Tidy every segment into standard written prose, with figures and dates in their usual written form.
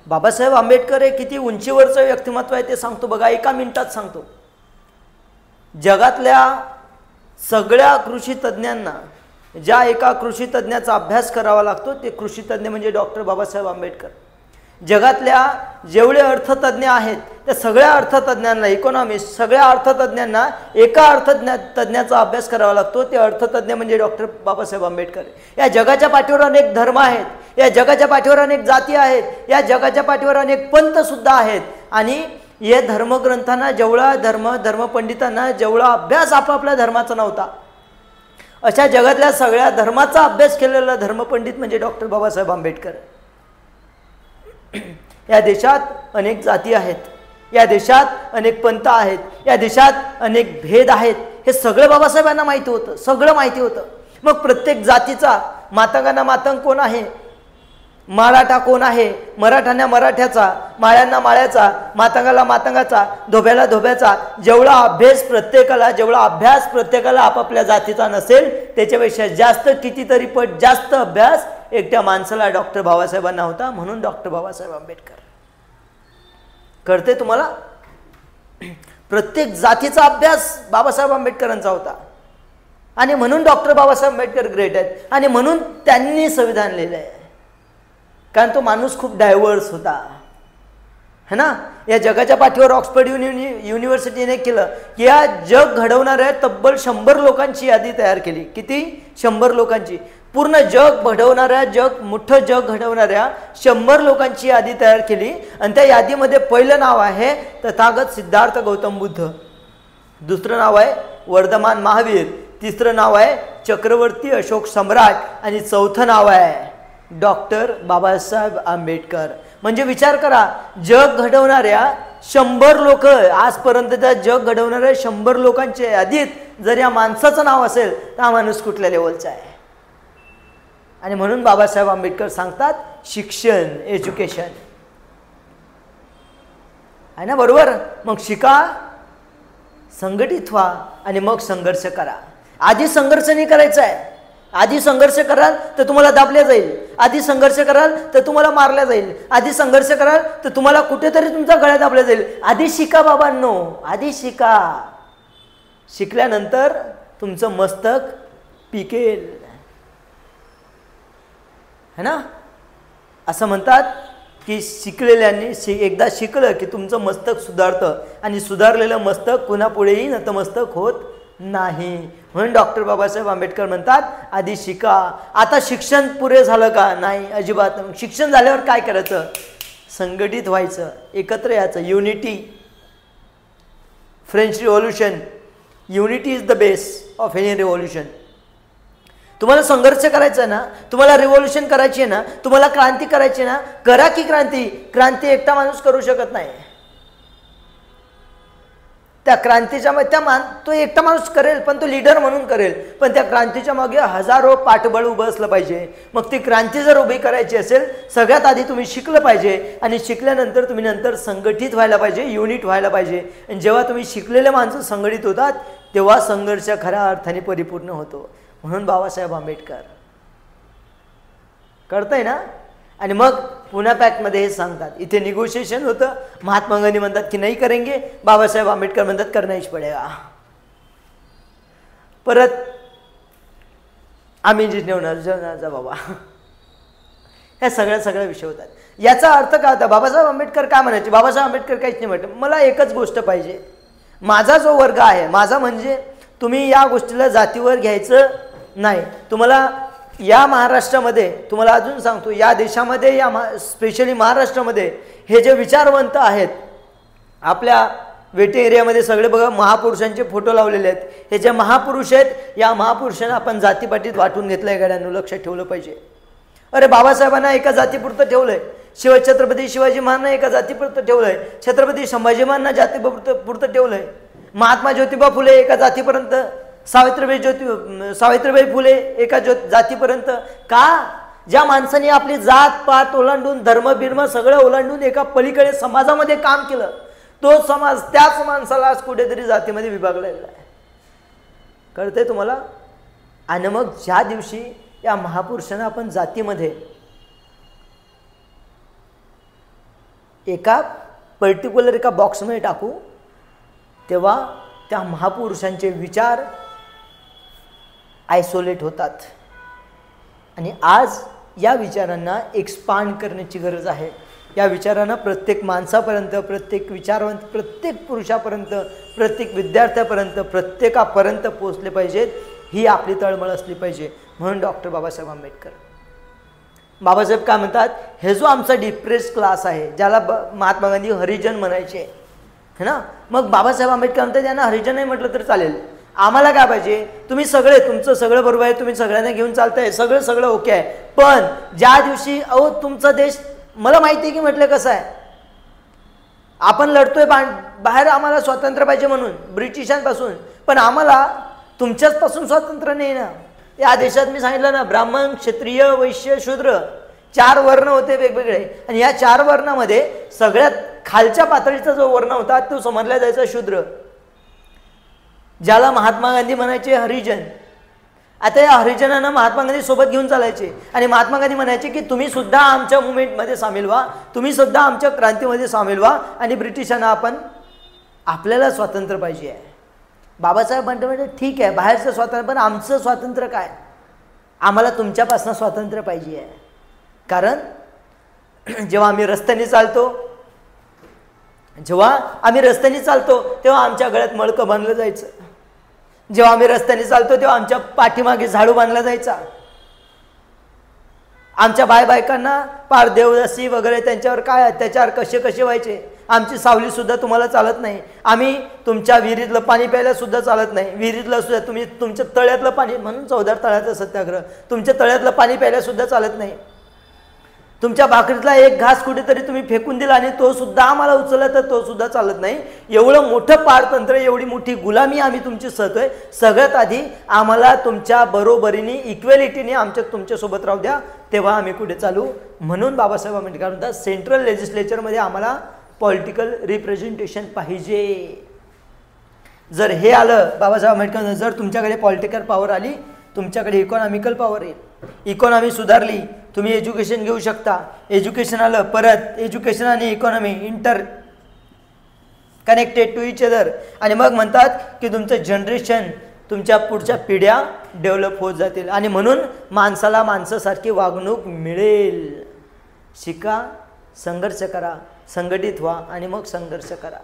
बाबासाहेब आंबेडकर हे किती उंचीवरचं व्यक्तिमत्व आहे ते सांगतो बघा, एका मिनिटात सांगतो. जगातल्या सगळ्या कृषी तज्ज्ञांना ज्या एका कृषी तज्ज्ञाचा अभ्यास करावा लागतो ते कृषी तज्ज्ञ म्हणजे डॉक्टर बाबासाहेब आंबेडकर. जगातल्या जेवढे अर्थतज्ञ आहेत त्या सगळ्या अर्थतज्ञांना, इकॉनॉमिस्ट सगळ्या अर्थतज्ञांना एका तज्ज्ञाचा अभ्यास करावा लागतो, ते अर्थतज्ञ म्हणजे डॉक्टर बाबासाहेब आंबेडकर. या जगाच्या पाठीवर अनेक धर्म आहेत, या जगाच्या पाठीवर अनेक जाती आहेत, या जगाच्या पाठीवर अनेक पंथसुद्धा आहेत. आणि या धर्मग्रंथांना जेवढा धर्मपंडितांना जेवढा अभ्यास आपापल्या धर्माचा नव्हता, अशा जगातल्या सगळ्या धर्माचा अभ्यास केलेला धर्मपंडित म्हणजे डॉक्टर बाबासाहेब आंबेडकर. या देशात अनेक जाती आहेत, या देशात अनेक पंथ आहेत, या देशात अनेक भेद आहेत, हे सगळं बाबासाहेबांना माहिती होतं, सगळं माहिती होतं. मग प्रत्येक जातीचा मातंगांना मातंग कोण आहे, मराठा कोण आहे, मराठ्यांना मराठ्याचा, माळ्यांना माळ्याचा, मातंगाला मातंगाचा, धोब्याला धोब्याचा, जेवढा अभ्यास प्रत्येकाला आपापल्या जातीचा नसेल त्याच्यापेक्षा जास्त कितीतरी पट जास्त अभ्यास एकट्या माणसाला डॉक्टर बाबासाहेबांना होता. म्हणून डॉक्टर बाबासाहेब आंबेडकर. कळते तुम्हाला? प्रत्येक जातीचा अभ्यास बाबासाहेब आंबेडकरांचा होता आणि म्हणून डॉक्टर बाबासाहेब आंबेडकर ग्रेट आहेत आणि म्हणून त्यांनी संविधान लिहिलं आहे. कारण तो माणूस खूप डायव्हर्स होता, है ना. या जगाच्या पाठीवर ऑक्सफर्ड युनिव्हर्सिटीने केलं की या जग घडवणाऱ्या तब्बल 100 लोकांची यादी तयार केली. किती? 100 लोकांची. पूर्ण जग घडवणाऱ्या मोठं जग घडवणाऱ्या 100 लोकांची यादी तयार केली आणि त्या यादीमध्ये पहिलं नाव आहे तथागत सिद्धार्थ गौतम बुद्ध, दुसरं नाव आहे वर्धमान महावीर, तिसरं नाव आहे चक्रवर्ती अशोक सम्राट आणि चौथं नाव आहे डॉक्टर बाबासाहेब आंबेडकर. म्हणजे विचार करा, जग घडवणाऱ्या 100 लोक, आजपर्यंतच्या जग घडवणाऱ्या 100 लोकांच्या यादीत जर या माणसाचं नाव असेल तर हा माणूस कुठल्या लेवलचा आहे. आणि म्हणून बाबासाहेब आंबेडकर सांगतात शिक्षण, एज्युकेशन आहे ना, बरोबर. मग शिका, संघटित व्हा आणि मग संघर्ष करा. आधी संघर्ष नाही करायचा आहे. आधी संघर्ष कराल तर तुम्हाला दाबल्या जाईल, आधी संघर्ष कराल तर तुम्हाला मारल्या जाईल, आधी संघर्ष कराल तर तुम्हाला कुठेतरी तुमचा गळ्या दाबल्या जाईल. आधी शिका बाबांनो, आधी शिका. शिकल्यानंतर तुमचं मस्तक पिकेल, है ना. असं म्हणतात की शिकलेल्यांनी एकदा शिकलं की तुमचं मस्तक सुधारतं आणि सुधारलेलं मस्तक कुणापुढेही नतमस्तक होत नाही. म्हणून डॉक्टर बाबासाहेब आंबेडकर म्हणतात आधी शिका. आता शिक्षण पुरे झालं का? नाही, अजिबात. शिक्षण झाल्यावर काय करायचं? संघटित व्हायचं, एकत्र यायचं. Unity. French revolution, unity is the base of any revolution. तुम्हाला संघर्ष करायचा आहे ना, तुम्हाला रिव्हॉल्युशन करायची आहे ना, तुम्हाला क्रांती करायची आहे ना, करा की क्रांती. क्रांती एकटा माणूस करू शकत नाही. त्या क्रांतीच्या तो एकटा माणूस करेल पण तो लीडर म्हणून करेल, पण त्या क्रांतीच्या मागे हजारो पाठबळ उभं असलं पाहिजे. मग ती क्रांती जर उभी करायची असेल सगळ्यात आधी तुम्ही शिकलं पाहिजे आणि शिकल्यानंतर तुम्ही नंतर संघटित व्हायला पाहिजे, युनिट व्हायला पाहिजे. आणि जेव्हा तुम्ही शिकलेले माणसं संघटित होतात तेव्हा संघर्ष खऱ्या अर्थाने परिपूर्ण होतो. म्हणून बाबासाहेब आंबेडकर. कळतंय ना. आणि मग पुन्हा पॅक्टमध्ये हे सांगतात, इथे निगोशिएशन होतं. महात्मा गांधी म्हणतात की नाही करेंगे, बाबासाहेब आंबेडकर म्हणतात करना ही पडेगा. परत आम्ही जेवणाचा बाबा, ह्या सगळ्या विषय होतात. याचा अर्थ काय होता? बाबासाहेब आंबेडकर काय म्हणायचे? बाबासाहेब आंबेडकर काहीच नाही म्हणत, मला एकच गोष्ट पाहिजे. माझा जो वर्ग आहे, माझा म्हणजे तुम्ही या गोष्टीला जातीवर घ्यायचं नाही. तुम्हाला या महाराष्ट्रामध्ये, तुम्हाला अजून सांगतो, या देशामध्ये, स्पेशली महाराष्ट्रामध्ये हे जे विचारवंत आहेत, आपल्या वेटे एरियामध्ये सगळे बघा महापुरुषांचे फोटो लावलेले आहेत. हे जे महापुरुष आहेत, या महापुरुषांना आपण जातीपातीत वाटून घेतलं आहे. गड्यांनो लक्षात ठेवलं पाहिजे. अरे बाबासाहेबांना एका जातीपुरतं ठेवलंय, छत्रपती शिवाजी महाराजांना एका जातीपुरतं ठेवलंय, छत्रपती संभाजी महाराजांना जातीपुरतं ठेवलंय, महात्मा ज्योतिबा फुले एका जातीपर्यंत, सावित्रीबाई फुले एका जातीपर्यंत. का? ज्या माणसाने आपली जात पात ओलांडून, धर्म बिर्म सगळं ओलांडून एका पलीकडे समाजामध्ये काम केलं, तो समाज त्याच माणसाला आज कुठेतरी जातीमध्ये विभागलेला आहे. कळतंय तुम्हाला. आणि मग ज्या दिवशी या महापुरुषांना आपण जातीमध्ये एका पर्टिक्युलर एका बॉक्समध्ये टाकू, तेव्हा त्या महापुरुषांचे विचार आयसोलेट होतात. आणि आज या विचारांना एक्सपांड करण्याची गरज आहे. या विचारांना प्रत्येक माणसापर्यंत, प्रत्येक विचारवंत, प्रत्येक पुरुषापर्यंत, प्रत्येक विद्यार्थ्यापर्यंत, प्रत्येकापर्यंत पोचले पाहिजेत. ही आपली तळमळ असली पाहिजे. म्हणून डॉक्टर बाबासाहेब आंबेडकर, बाबासाहेब काय म्हणतात, हे जो आमचा डिप्रेस क्लास आहे, ज्याला महात्मा गांधी हरिजन म्हणायचे है ना, मग बाबासाहेब आंबेडकर म्हणतात त्यांना हरिजन नाही म्हटलं तर चालेल, आम्हाला काय पाहिजे, तुम्ही सगळे, तुमचं सगळं बरोबर आहे, तुम्ही सगळ्यांना घेऊन चालताय, सगळं ओके आहे, पण ज्या दिवशी तुमचा देश, मला माहिती आहे की म्हटलं कसं आहे, आपण लढतोय बाहेर, आम्हाला स्वातंत्र्य पाहिजे म्हणून ब्रिटिशांपासून, पण आम्हाला तुमच्याचपासून स्वातंत्र्य नाही ना. या देशात मी सांगितलं ना, ब्राह्मण, क्षत्रिय, वैश्य, शूद्र 4 वर्ण होते वेगवेगळे, आणि या 4 वर्णामध्ये सगळ्यात खालच्या पातळीचा जो वर्ण होता तो समजला जायचा शूद्र, ज्याला महात्मा गांधी म्हणायचे हरिजन. आता या हरिजनांना महात्मा गांधी सोबत घेऊन चालायचे, आणि महात्मा गांधी म्हणायचे की तुम्ही सुद्धा आमच्या मुवमेंटमध्ये सामील व्हा, तुम्ही सुद्धा आमच्या क्रांतीमध्ये सामील व्हा, आणि ब्रिटिशांना आपल्याला स्वातंत्र्य पाहिजे आहे. बाबासाहेब म्हणते ठीक आहे, बाहेरचं स्वातंत्र्य, पण आमचं स्वातंत्र्य काय, आम्हाला तुमच्यापासून स्वातंत्र्य पाहिजे आहे. कारण जेव्हा आम्ही रस्त्याने चालतो तेव्हा आमच्या गळ्यात मळकं बांधलं जायचं, जेव्हा आम्ही रस्त्याने चालतो तेव्हा आमच्या पाठीमागे झाडू बांधला जायचा, आमच्या बायकांना पार देवदासी वगैरे त्यांच्यावर काय अत्याचार कसे व्हायचे, आमची सावली सुद्धा तुम्हाला चालत नाही, आम्ही तुमच्या विहिरीतलं पाणी प्यायला सुद्धा चालत नाही, विहिरीतलं सुद्धा तुम्ही तुमच्या तळ्यातलं पाणी, म्हणून 14 तळ्याचं सत्याग्रह, तुमच्या तळ्यातलं पाणी प्यायला सुद्धा चालत नाही, तुमच्या भाकरीतला एक घास कुठेतरी तुम्ही फेकून दिला आणि तो सुद्धा आम्हाला उचलला तर तो सुद्धा चालत नाही. एवढं मोठं पारतंत्र, एवढी मोठी गुलामी आम्ही तुमची सहतोय, सगळ्यात आधी आम्हाला तुमच्या बरोबरीने, इक्वेलिटीने तुमच्यासोबत राहू द्या, तेव्हा आम्ही कुठे चालू. म्हणून बाबासाहेब आंबेडकर म्हणतात सेंट्रल लेजिस्लेचरमध्ये आम्हाला पॉलिटिकल रिप्रेझेंटेशन पाहिजे. जर हे आलं, बाबासाहेब आंबेडकर, जर तुमच्याकडे पॉलिटिकल पॉवर आली, तुमच्याकडे इकॉनॉमिकल पॉवर येईल, इकॉनॉमी सुधारली, तुम्ही एज्युकेशन घेऊ शकता, एज्युकेशन आलं, परत एज्युकेशन आणि economy interconnected to each other, आणि मग म्हणतात की तुमचं जनरेशन, तुमच्या पुढच्या पिढ्या डेव्हलप होत जातील, आणि म्हणून माणसाला माणसासारखी वागणूक मिळेल. शिका, संघर्ष करा, संघटित व्हा, आणि मग संघर्ष करा.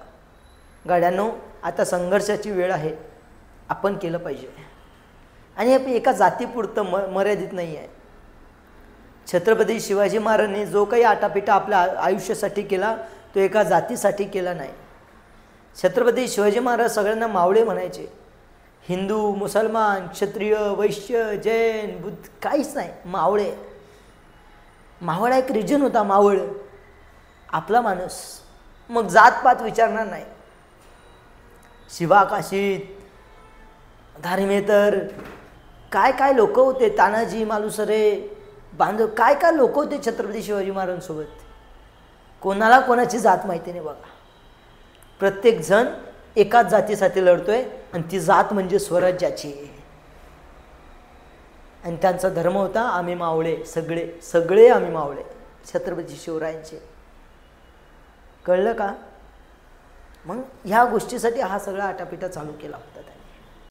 गाड्यांनो, आता संघर्षाची वेळ आहे, आपण केलं पाहिजे, आणि एका जातीपुरतं मर्यादित नाही आहे. छत्रपती शिवाजी महाराजांनी जो काही आटापिटा आपल्या आयुष्यासाठी केला तो एका जातीसाठी केला नाही. छत्रपती शिवाजी महाराज सगळ्यांना मावळे म्हणायचे, हिंदू, मुसलमान, क्षत्रिय, वैश्य, जैन, बुद्ध काहीच नाही, मावळे. मावळा एक रिजन होता, मावळ आपला माणूस, मग जातपात विचारणार नाही. शिवाकाशीत, धार्मेतर, काय लोक होते, तानाजी मालुसरे, बांधव, काय लोक होते छत्रपती शिवाजी महाराजांसोबत. कोणाला कोणाची जात माहिती नाही बघा. प्रत्येक जण एकाच जातीसाठी लढतोय, आणि ती जात म्हणजे स्वराज्याची. आणि त्यांचा धर्म होता आम्ही मावळे, सगळे आम्ही मावळे छत्रपती शिवरायांचे. कळलं का? मग ह्या गोष्टीसाठी हा सगळा आटापिटा चालू केला होता.